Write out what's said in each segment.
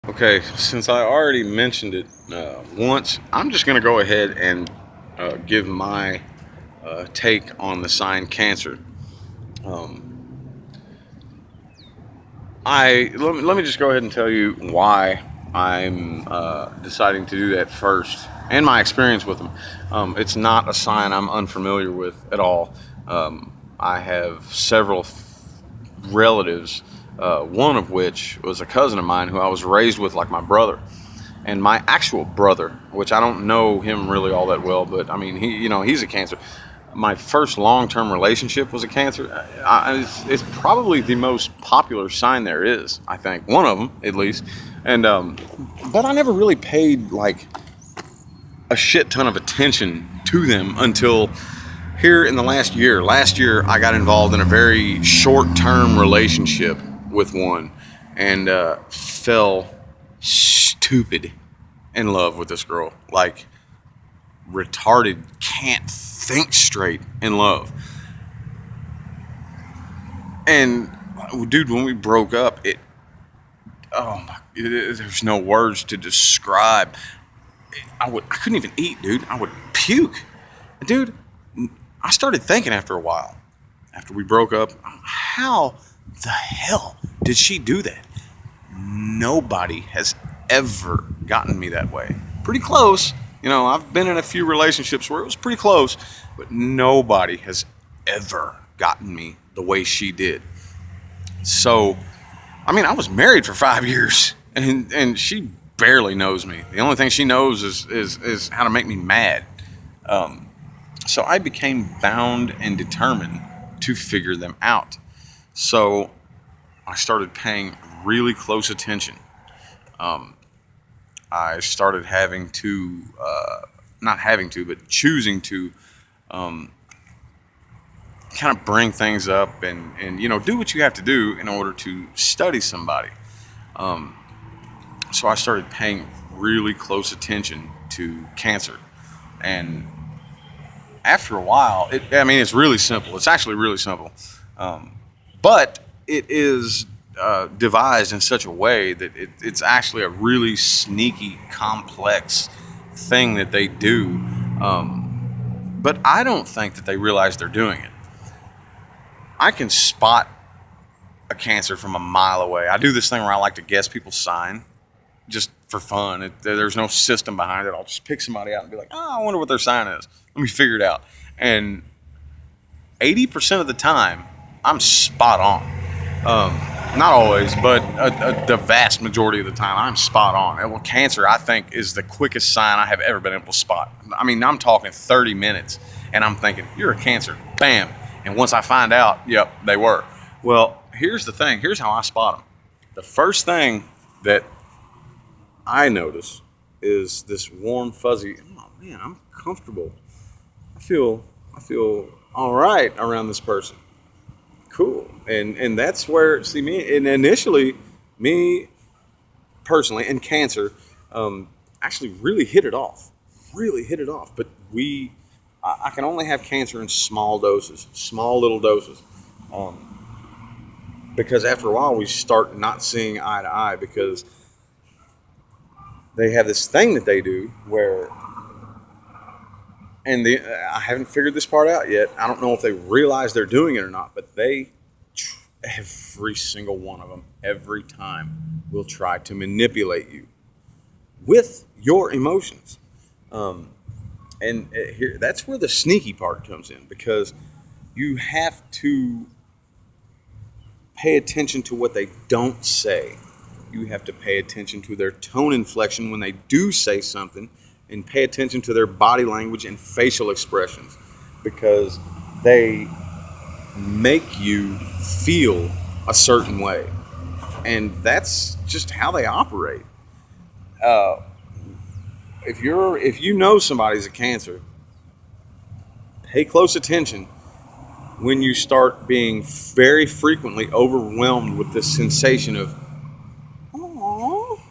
Okay, since I already mentioned it once, I'm just going to go ahead and give my take on the sign Cancer. Um, let me just go ahead and tell you why I'm deciding to do that first, and my experience with them. It's not a sign I'm unfamiliar with at all. I have several relatives, one of which was a cousin of mine who I was raised with like my brother. And my actual brother, which I don't know him really all that well, but I mean, he's a Cancer. My first long-term relationship was a Cancer. It's probably the most popular sign there is, I think, one of them at least. And but I never really paid like a shit ton of attention to them until here in the last year. Last year, I got involved in a very short-term relationship with one, and fell stupid in love with this girl. Like retarded, can't think straight in love. And dude, when we broke up, there's no words to describe. I couldn't even eat, dude. I would puke, dude. I started thinking after a while, after we broke up, how the hell did she do that? Nobody has ever gotten me that way. Pretty close. I've been in a few relationships where it was pretty close, but nobody has ever gotten me the way she did. So, I mean, I was married for 5 years, and she barely knows me. The only thing she knows is how to make me mad. So I became bound and determined to figure them out. So I started paying really close attention. Um, I started having to, not having to, but choosing to um, kind of bring things up and do what you have to do in order to study somebody. Um, so I started paying really close attention to Cancer. And after a while, it's really simple. It's actually really simple. Um, but it is devised in such a way that it's actually a really sneaky, complex thing that they do. But I don't think that they realize they're doing it. I can spot a Cancer from a mile away. I do this thing where I like to guess people's sign just for fun. There's no system behind it. I'll just pick somebody out and be like, oh, I wonder what their sign is. Let me figure it out. And 80% of the time, I'm spot on. Not always, but the vast majority of the time, I'm spot on. And well, Cancer, I think, is the quickest sign I have ever been able to spot. I mean, I'm talking 30 minutes, and I'm thinking, you're a Cancer. Bam. And once I find out, yep, they were. Well, here's the thing. Here's how I spot them. The first thing that I notice is this warm, fuzzy, oh man, I'm comfortable. I feel all right around this person. Cool. And that's where, see, me, and initially, me personally, and Cancer, actually really hit it off. Really hit it off. But I can only have Cancer in small doses, small little doses. Because after a while, we start not seeing eye to eye because they have this thing that they do where, I haven't figured this part out yet. I don't know if they realize they're doing it or not, but every single one of them, every time, will try to manipulate you with your emotions. And that's where the sneaky part comes in, because you have to pay attention to what they don't say. You have to pay attention to their tone inflection when they do say something, and pay attention to their body language and facial expressions, because they make you feel a certain way. And that's just how they operate. Uh, if you know somebody's a Cancer, pay close attention when you start being very frequently overwhelmed with this sensation of, oh,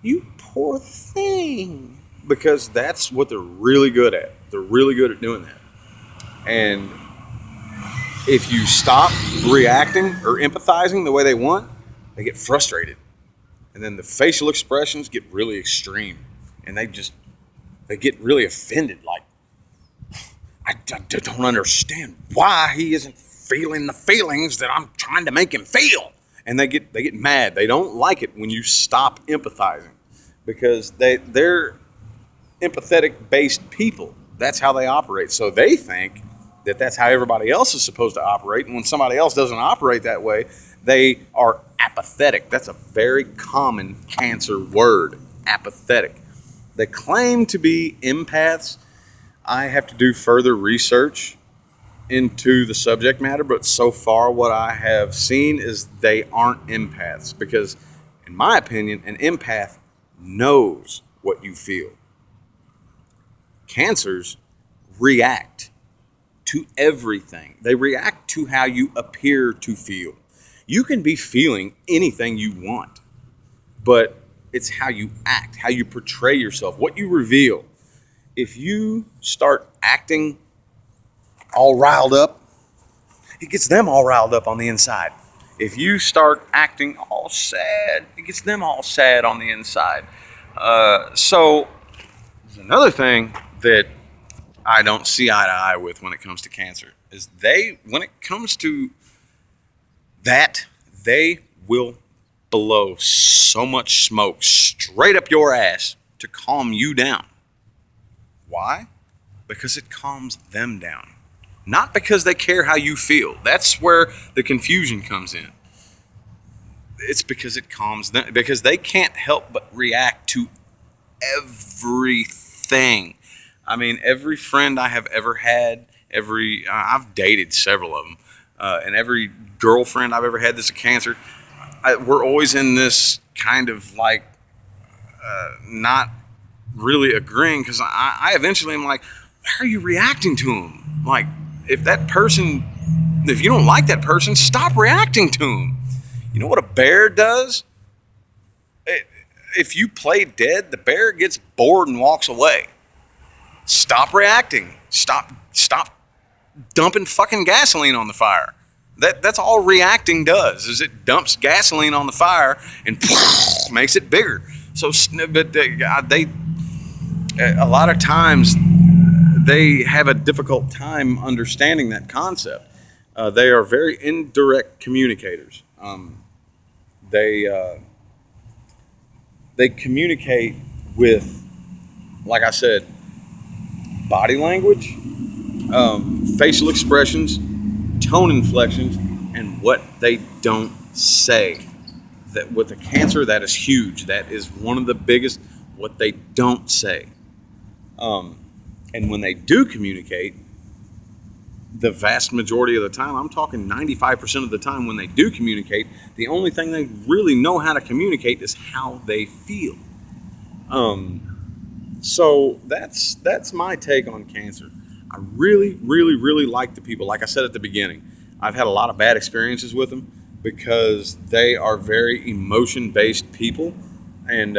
you poor thing. Because that's what they're really good at. They're really good at doing that. And if you stop reacting or empathizing the way they want, they get frustrated. and then the facial expressions get really extreme, and they get really offended. Like, I don't understand why he isn't feeling the feelings that I'm trying to make him feel. And they get mad. They don't like it when you stop empathizing, because they're empathetic based people. That's how they operate. So they think that that's how everybody else is supposed to operate. And when somebody else doesn't operate that way, they are apathetic. That's a very common Cancer word, apathetic. They claim to be empaths. I have to do further research into the subject matter, but so far what I have seen is they aren't empaths, because in my opinion, an empath knows what you feel. Cancers react to everything. They react to how you appear to feel. You can be feeling anything you want, but it's how you act, how you portray yourself, what you reveal. If you start acting all riled up, it gets them all riled up on the inside. If you start acting all sad, it gets them all sad on the inside. So there's another thing that I don't see eye to eye with when it comes to Cancer is when it comes to that, they will blow so much smoke straight up your ass to calm you down. Why? Because it calms them down. Not because they care how you feel. That's where the confusion comes in. It's because it calms them, because they can't help but react to everything. I mean, every friend I have ever had, I've dated several of them, and every girlfriend I've ever had that's a Cancer, we're always in this kind of like not really agreeing, because I eventually am like, why are you reacting to him? Like, if you don't like that person, stop reacting to him. You know what a bear does? If you play dead, the bear gets bored and walks away. Stop reacting. Stop dumping fucking gasoline on the fire. That's all reacting does, is it dumps gasoline on the fire and makes it bigger. So, but they a lot of times they have a difficult time understanding that concept. They are very indirect communicators. They communicate with, like I said, body language, facial expressions, tone inflections, and what they don't say. That with a Cancer, that is huge. That is one of the biggest, what they don't say. And when they do communicate, the vast majority of the time, I'm talking 95% of the time when they do communicate, the only thing they really know how to communicate is how they feel. So that's my take on Cancer. I really, really, really like the people. Like I said at the beginning, I've had a lot of bad experiences with them because they are very emotion-based people, and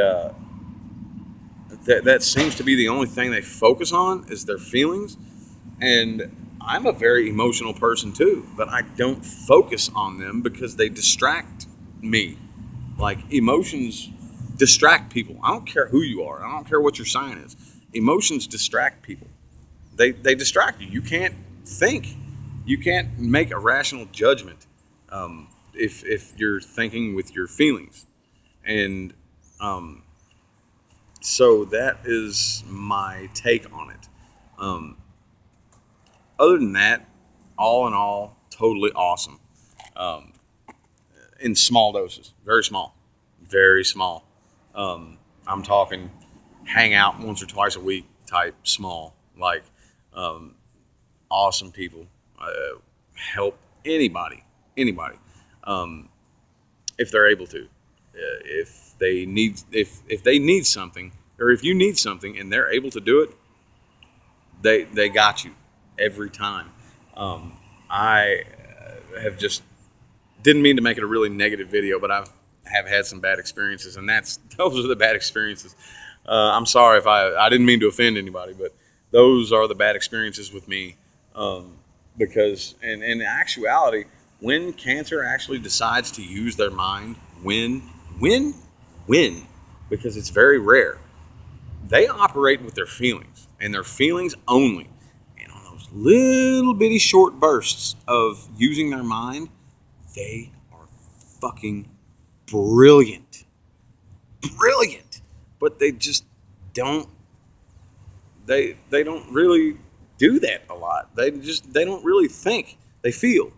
that seems to be the only thing they focus on is their feelings. And I'm a very emotional person too, but I don't focus on them because they distract me. Like, emotions distract people. I don't care who you are. I don't care what your sign is. Emotions distract people. They distract you. You can't think. You can't make a rational judgment if you're thinking with your feelings. And so that is my take on it. Other than that, all in all, totally awesome. In small doses, very small, very small. I'm talking hang out once or twice a week type small, like awesome people. Help anybody, if they're able to. If they need something, or if you need something and they're able to do it, they got you every time. I have just didn't mean to make it a really negative video, but have had some bad experiences, and those are the bad experiences. I'm sorry if I didn't mean to offend anybody, but those are the bad experiences with me. Because in actuality, when Cancer actually decides to use their mind, when win because it's very rare. They operate with their feelings and their feelings only. And on those little bitty short bursts of using their mind, they are fucking brilliant. Brilliant. But they just don't they don't really do that a lot. They don't really think. They feel.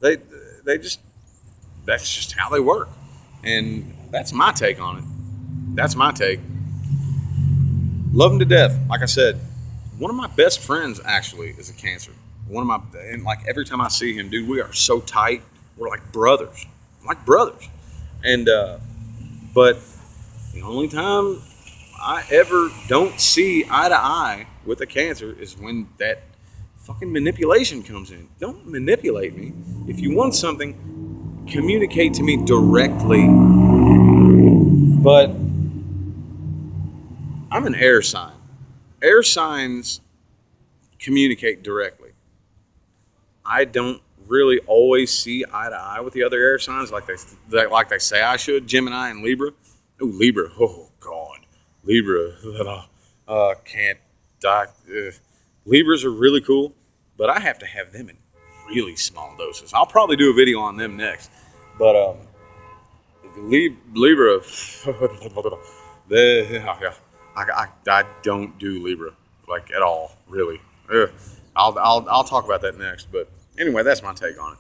They they just that's just how they work. And that's my take on it. That's my take. Love them to death. Like I said, one of my best friends actually is a Cancer. And like every time I see him, dude, we are so tight. We're like brothers. Like brothers. And but the only time I ever don't see eye to eye with a Cancer is when that fucking manipulation comes in. Don't manipulate me. If you want something, communicate to me directly. But I'm an air sign. Air signs communicate directly. I don't really always see eye to eye with the other air signs like they say I should. Gemini and Libra. Oh, Libra. Oh God, Libra. Can't die. Libras are really cool, but I have to have them in really small doses. I'll probably do a video on them next. But Libra. I don't do Libra like at all, really. I'll talk about that next. But anyway, that's my take on it.